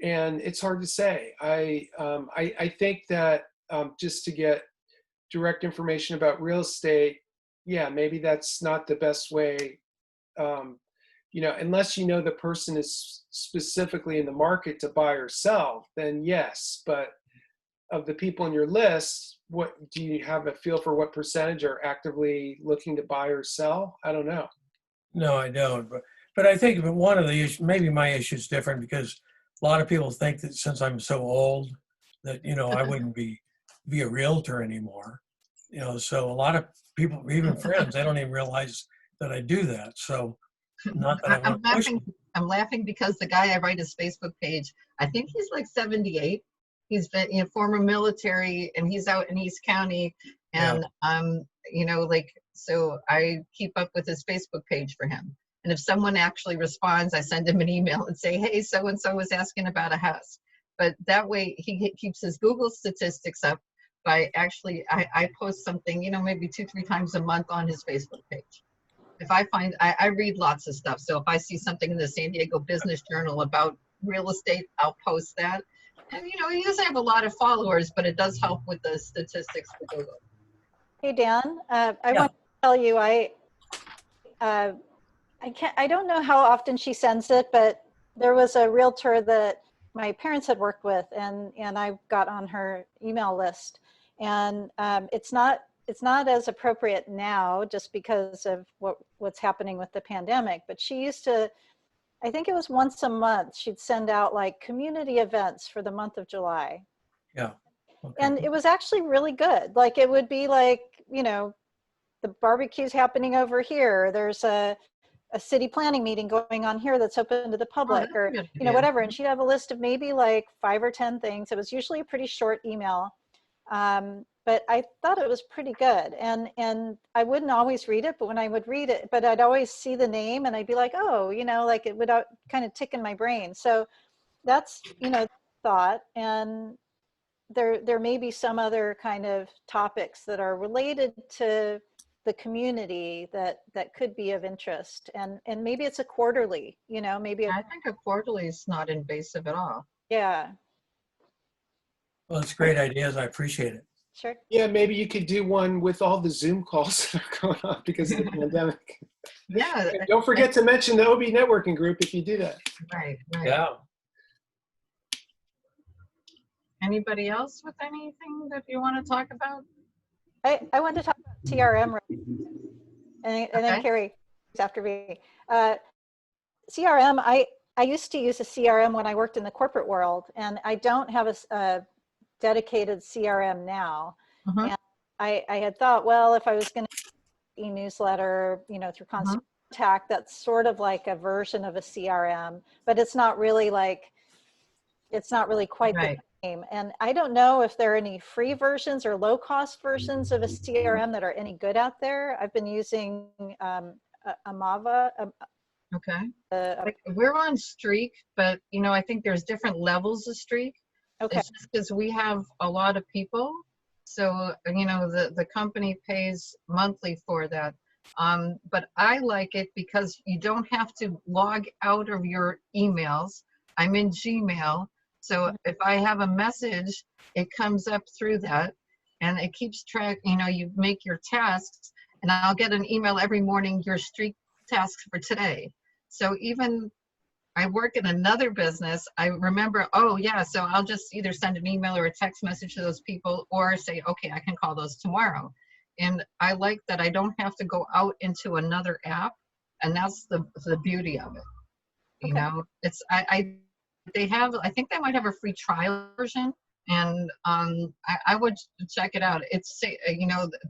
A: it's hard to say. I think that just to get direct information about real estate, yeah, maybe that's not the best way. Unless you know the person is specifically in the market to buy or sell, then yes. But of the people in your list, what do you have a feel for what percentage are actively looking to buy or sell? I don't know.
H: No, I don't. But I think one of the issues, maybe my issue is different, because a lot of people think that since I'm so old that, I wouldn't be a realtor anymore. So a lot of people, even friends, they don't even realize that I do that. So not that I
I: I'm
H: want to push
I: laughing.
H: them.
I: I'm laughing because the guy I write his Facebook page, I think he's like 78. He's been former military, and he's out in East County, and so I keep up with his Facebook page for him. And if someone actually responds, I send him an email and say, hey, so and so was asking about a house. But that way he keeps his Google statistics up by actually, I post something, maybe 2-3 times a month on his Facebook page. If I find, I read lots of stuff. So if I see something in the San Diego Business Journal about real estate, I'll post that. And he doesn't have a lot of followers, but it does help with the statistics for Google.
G: Hey, Dan, I
H: Yeah.
G: want to tell you, I don't know how often she sends it, but there was a realtor that my parents had worked with, and I got on her email list. And it's not as appropriate now, just because of what's happening with the pandemic. But she used to, I think it was once a month, she'd send out like community events for the month of July.
H: Yeah. Okay.
G: And it was actually really good. Like, it would be like, the barbecue's happening over here. There's a city planning meeting going on here that's open to the public, or, whatever. And she'd have a list of maybe like 5 or 10 things. It was usually a pretty short email. But I thought it was pretty good. And I wouldn't always read it, but when I would read it, but I'd always see the name and I'd be like, oh, like it would kind of tick in my brain. So that's, thought. And there may be some other kind of topics that are related to the community that could be of interest, and maybe it's a quarterly, maybe
I: I think a quarterly is not invasive at all.
G: yeah.
H: Well, it's great ideas. I appreciate it.
G: Sure.
A: Yeah, maybe you could do one with all the Zoom calls that are going on because of the pandemic.
I: Yeah.
A: And don't forget to mention the OB networking group if you do that.
I: Right, right.
H: Yeah.
I: Anybody else with anything that you want to talk about?
G: I wanted to talk about CRM, and then
I: Okay.
G: Carrie after me. CRM, I used to use a CRM when I worked in the corporate world, and I don't have a dedicated CRM now.
I: Mhm.
G: And I had thought, well, if I was going to e-newsletter, through constant contact, that's sort of like a version of a CRM, but it's not really quite
I: Right.
G: the same. And I don't know if there are any free versions or low cost versions of a CRM that are any good out there. I've been using Amava.
I: Okay. Like, we're on Streak, but I think there's different levels of Streak.
G: Okay.
I: It's just because we have a lot of people, so the company pays monthly for that. But I like it because you don't have to log out of your emails. I'm in Gmail, so if I have a message, it comes up through that, and it keeps track. You make your tasks, and I'll get an email every morning. Your Streak tasks for today. So even I work in another business, I remember, oh yeah, so I'll just either send an email or a text message to those people or say, okay, I can call those tomorrow. And I like that I don't have to go out into another app. And that's the beauty of it.
G: Okay.
I: It's, I think they might have a free trial version. And I would check it out. It's,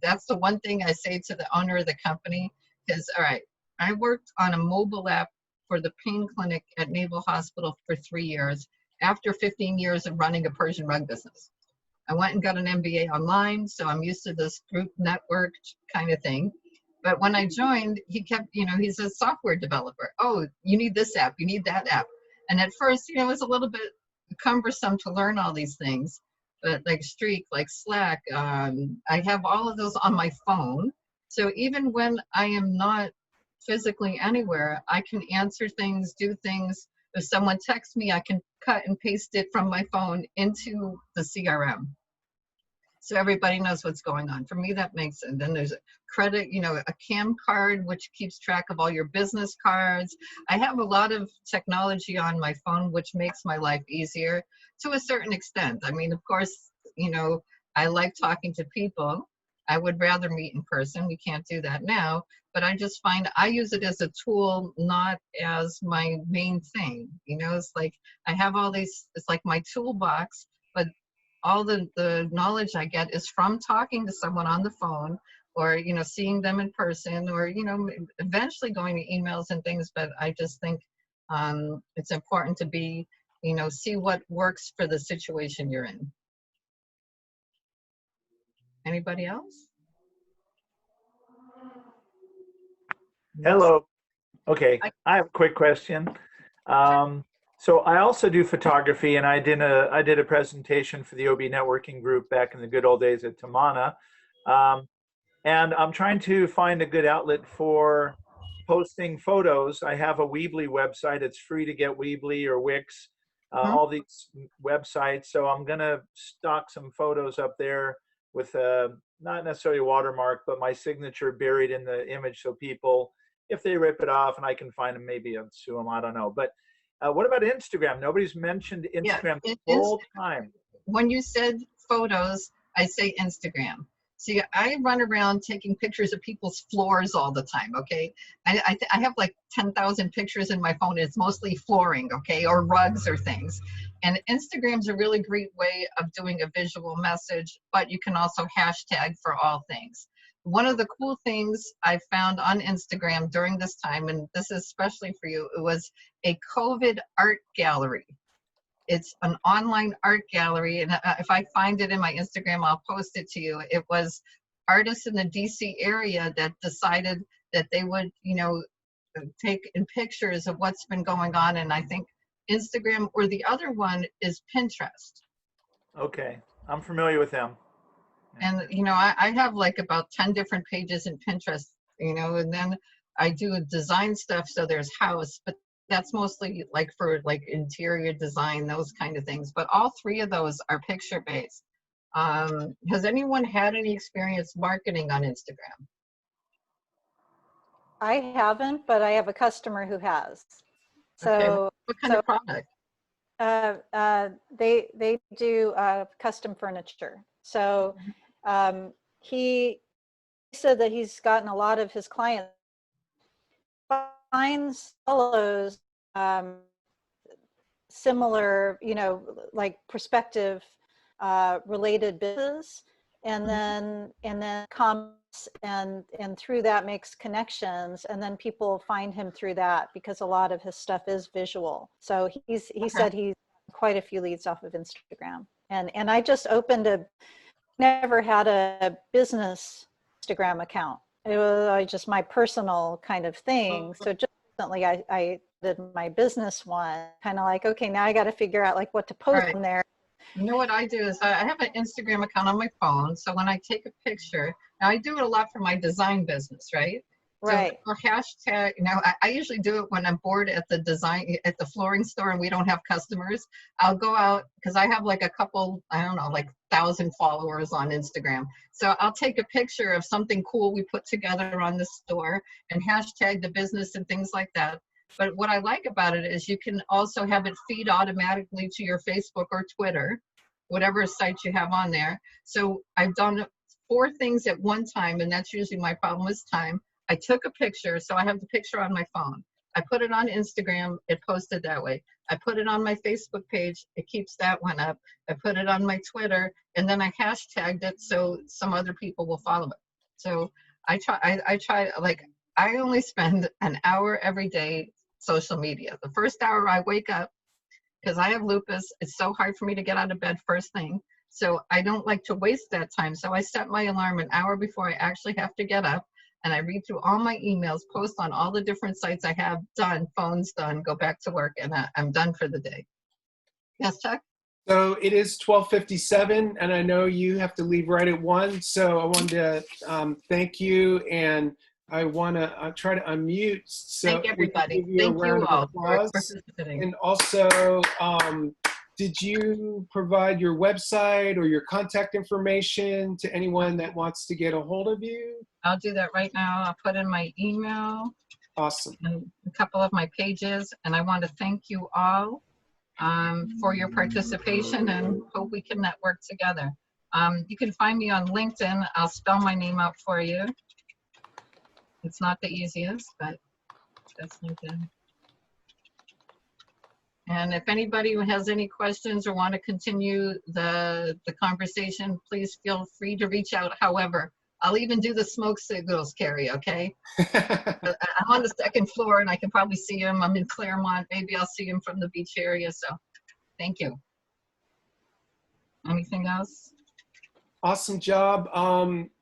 I: that's the one thing I say to the owner of the company is, all right, I worked on a mobile app for the pain clinic at Naval Hospital for 3 years after 15 years of running a Persian rug business. I went and got an MBA online, so I'm used to this group network kind of thing. But when I joined, he kept, he's a software developer. Oh, you need this app, you need that app. And at first, it was a little bit cumbersome to learn all these things. But like Streak, like Slack, I have all of those on my phone. So even when I am not physically anywhere, I can answer things, do things. If someone texts me, I can cut and paste it from my phone into the CRM. So everybody knows what's going on. For me, that makes sense. Then there's a credit, a CAM card, which keeps track of all your business cards. I have a lot of technology on my phone, which makes my life easier to a certain extent. I mean, of course, I like talking to people. I would rather meet in person. We can't do that now, but I just find I use it as a tool, not as my main thing. It's like I have all these, it's like my toolbox, but all the knowledge I get is from talking to someone on the phone or, seeing them in person or, eventually going to emails and things. But I just think it's important to be, see what works for the situation you're in. Anybody else?
D: Hello. Okay, I have a quick question. So I also do photography, and I did a presentation for the OB networking group back in the good old days at Tamana. And I'm trying to find a good outlet for posting photos. I have a Weebly website. It's free to get, Weebly or Wix, all these websites. So I'm gonna stock some photos up there with not necessarily a watermark, but my signature buried in the image, so people, if they rip it off and I can find them, maybe I'll sue them, I don't know. But what about Instagram? Nobody's mentioned Instagram the whole time.
I: When you said photos, I say Instagram. See, I run around taking pictures of people's floors all the time, okay? I have like 10,000 pictures in my phone. It's mostly flooring, okay, or rugs or things. And Instagram's a really great way of doing a visual message, but you can also hashtag for all things. One of the cool things I found on Instagram during this time, and this is especially for you, it was a COVID art gallery. It's an online art gallery, and if I find it in my Instagram, I'll post it to you. It was artists in the DC area that decided that they would, take in pictures of what's been going on. And I think Instagram, or the other one is Pinterest.
D: Okay, I'm familiar with them.
I: And, I have like about 10 different pages in Pinterest, and then I do design stuff. So there's house, but that's mostly like for like interior design, those kind of things. But all three of those are picture based. Has anyone had any experience marketing on Instagram?
G: I haven't, but I have a customer who has.
I: Okay,
G: So,
I: what kind of product?
G: they do custom furniture. So he said that he's gotten a lot of his clients finds follows similar, like perspective related business, and then comments and through that makes connections, and then people find him through that because a lot of his stuff is visual. So he said he's quite a few leads off of Instagram, and I just opened never had a business Instagram account. It was just my personal kind of thing. So just recently I did my business one, kind of like, okay, now I got to figure out like what to post on there.
I: You know what I do is I have an Instagram account on my phone. So when I take a picture, now I do it a lot for my design business, right?
G: Right.
I: So for hashtag, I usually do it when I'm bored at the flooring store and we don't have customers. I'll go out because I have like a couple, I don't know, like 1,000 followers on Instagram. So I'll take a picture of something cool we put together on the store and hashtag the business and things like that. But what I like about it is you can also have it feed automatically to your Facebook or Twitter, whatever site you have on there. So I've done 4 things at one time, and that's usually my problem is time. I took a picture, so I have the picture on my phone. I put it on Instagram, it posted that way. I put it on my Facebook page, it keeps that one up. I put it on my Twitter, and then I hashtagged it so some other people will follow it. So I try, like, I only spend an hour every day social media. The first hour I wake up, because I have lupus, it's so hard for me to get out of bed first thing. So I don't like to waste that time. So I set my alarm an hour before I actually have to get up. And I read through all my emails, post on all the different sites I have done, phones done, go back to work, and I'm done for the day. Yes, Chuck?
A: So it is 12:57, and I know you have to leave right at 1. So I wanted to thank you, and I want to try to unmute. So
I: thank everybody.
A: Give you
I: thank
A: a round
I: you
A: of
I: all
A: applause.
I: for participating.
A: And also, did you provide your website or your contact information to anyone that wants to get a hold of you?
I: I'll do that right now. I'll put in my email.
A: Awesome.
I: And a couple of my pages, and I want to thank you all for your participation and hope we can network together. You can find me on LinkedIn. I'll spell my name out for you. It's not the easiest, but that's LinkedIn. And if anybody has any questions or want to continue the conversation, please feel free to reach out. However, I'll even do the smoke signals, Carrie, okay? I'm on the 2nd floor and I can probably see him. I'm in Claremont. Maybe I'll see him from the beach area. So thank you. Anything else?
A: Awesome job.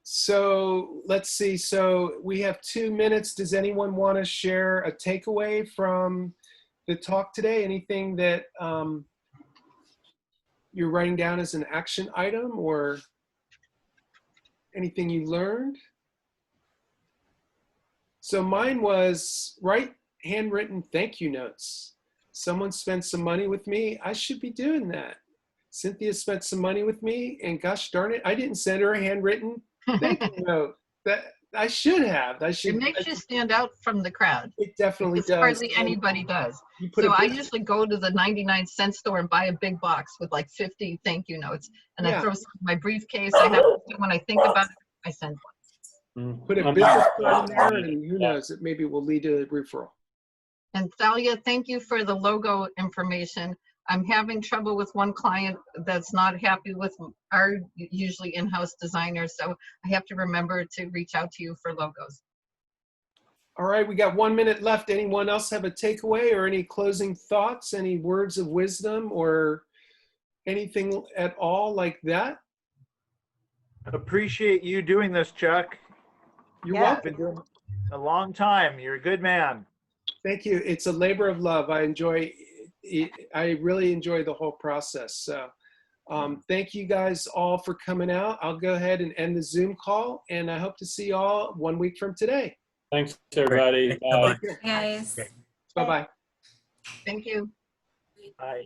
A: So let's see. So we have 2 minutes. Does anyone want to share a takeaway from the talk today? Anything that you're writing down as an action item or anything you learned? So mine was write handwritten thank you notes. Someone spent some money with me. I should be doing that. Cynthia spent some money with me, and gosh darn it, I didn't send her a handwritten thank you note. That I should have.
I: It makes you stand out from the crowd.
A: It definitely does.
I: Hardly anybody does. So I usually go to the 99-cent store and buy a big box with like 50 thank you notes, and I throw some in my briefcase. I have when I think about it, I send one.
A: Put a business card in there, and who knows, it maybe will lead to a referral.
I: And Thalia, thank you for the logo information. I'm having trouble with one client that's not happy with our usually in-house designers, so I have to remember to reach out to you for logos.
A: All right, we got 1 minute left. Anyone else have a takeaway or any closing thoughts, any words of wisdom or anything at all like that?
D: Appreciate you doing this, Chuck.
A: You're welcome.
D: Been doing a long time. You're a good man.
A: Thank you. It's a labor of love. I really enjoy the whole process. So thank you guys all for coming out. I'll go ahead and end the Zoom call, and I hope to see you all 1 week from today.
C: Thanks, everybody. Bye.
B: Guys.
A: Bye-bye.
I: Thank you.
D: Bye.